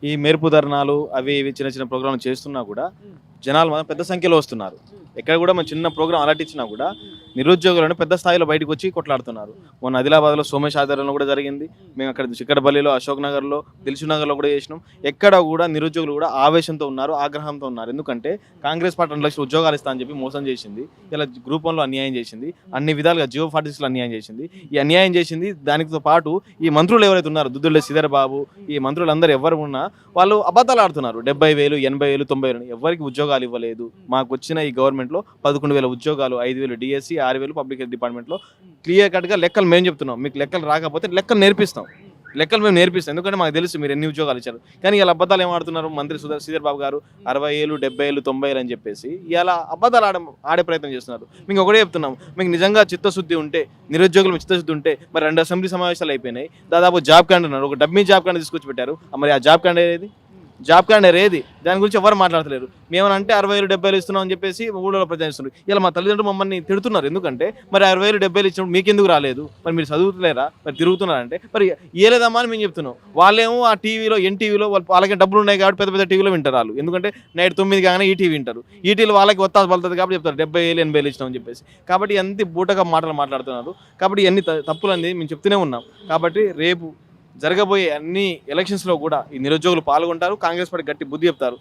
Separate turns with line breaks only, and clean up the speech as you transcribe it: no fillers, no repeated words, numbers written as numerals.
ఈ మెరుపు ధర్నాలు అవి ఇవి చిన్న చిన్న ప్రోగ్రాంలు చేస్తున్నా కూడా జనాలు మాత్రం పెద్ద సంఖ్యలో వస్తున్నారు. ఎక్కడ కూడా మన చిన్న ప్రోగ్రాం అలర్ట్ ఇచ్చినా కూడా నిరుద్యోగులను పెద్ద స్థాయిలో బయటకు వచ్చి కొట్లాడుతున్నారు. మొన్న ఆదిలాబాద్లో సోమేష్ ఆధ్వర్యంలో కూడా జరిగింది. మేము అక్కడ చిక్కడపల్లిలో, అశోక్ నగర్లో, దిల్సుఖ్ నగర్లో కూడా చేసినాం. ఎక్కడ కూడా నిరుద్యోగులు కూడా ఆవేశంతో ఉన్నారు, ఆగ్రహంతో ఉన్నారు. ఎందుకంటే కాంగ్రెస్ పార్టీ 2 లక్షల ఉద్యోగాలు ఇస్తా అని చెప్పి మోసం చేసింది. ఇలా గ్రూప్ 1లో అన్యాయం చేసింది, అన్ని విధాలుగా జియో 46లో అన్యాయం చేసింది. ఈ అన్యాయం చేసింది దానితో పాటు ఈ మంత్రులు ఎవరైతే ఉన్నారో దుద్దుల శ్రీధర్ బాబు, ఈ మంత్రులందరూ ఎవరు ఉన్నా వాళ్ళు అబద్ధాలు ఆడుతున్నారు. 70,000, 80,000, 90,000 ఎవరికి ఉద్యోగాలు ఇవ్వలేదు. మాకు వచ్చిన ఈ గవర్నమెంట్లో 11,000 ఉద్యోగాలు, 5,000 డిఎస్సి, 6,000 పబ్లిక్ హెల్త్ డిపార్ట్మెంట్లో క్లియర్ కట్గా లెక్కలు మేము చెప్తున్నాం. మీకు లెక్కలు రాకపోతే లెక్కలు నేర్పిస్తాం, లెక్కలు మేము నేర్పిస్తాం. ఎందుకంటే మాకు తెలుసు మీరు ఎన్ని ఉద్యోగాలు ఇచ్చారు. కానీ ఇలా అబద్ధాలు ఏం ఆడుతున్నారు మంత్రి శ్రీధర్ బాబు గారు, 60,000, 70,000, 90,000 అని చెప్పేసి ఇలా అబద్ధాలు ఆడే ప్రయత్నం చేస్తున్నారు. మీకు ఒకటే చెప్తున్నాం, మీకు నిజంగా చిత్తశుద్ధి ఉంటే, నిరుద్యోగులు చిత్తశుద్ధి ఉంటే మరి 2 అసెంబ్లీ సమావేశాలు అయిపోయినాయి. దాదాపు జాబ్ కార్డు అన్నారు, ఒక డమ్మీ జాబ్ కార్డు తీసుకొచ్చి పెట్టారు. మరి ఆ జాబ్ కార్డు ఏది? జాబ్ కార్డు ఏది? దాని గురించి ఎవరు మాట్లాడతలేరు. మేమనంటే 60,000, 70,000 ఇస్తున్నాం అని చెప్పేసి ఊళ్ళో ప్రచారిస్తున్నారు. ఇలా మా తల్లిదండ్రులు మమ్మల్ని తిడుతున్నారు. ఎందుకంటే మరి 60,000, 70,000 ఇచ్చినప్పుడు మీకెందుకు రాలేదు? మరి మీరు చదువుతలేరా? మరి తిరుగుతున్నారంటే మరి ఏలేదమ్మా అని మేము చెప్తున్నాం. వాళ్ళేమో ఆ టీవీలో, ఎన్టీవీలో వాళ్ళకి డబ్బులు ఉన్నాయి కాబట్టి పెద్ద పెద్ద టీవీలో వింటారు వాళ్ళు. ఎందుకంటే నైట్ 9 కాగానే ఈటీవీ వింటారు. ఈటీవీలో వాళ్ళకి ఒత్తాసు పడుతుంది కాబట్టి చెప్తారు 70,000, 80,000 ఇచ్చినాం అని చెప్పేసి. కాబట్టి ఎంత బూటగా మాటలు మాట్లాడుతున్నారు. కాబట్టి ఇవన్నీ తప్పులన్నీ మేము చెప్తూనే ఉన్నాం. కాబట్టి రేపు జరగబోయే అన్ని ఎలక్షన్స్లో కూడా ఈ నిరుద్యోగులు పాల్గొంటారు. కాంగ్రెస్ పార్టీ గట్టి బుద్ధి చెప్తారు.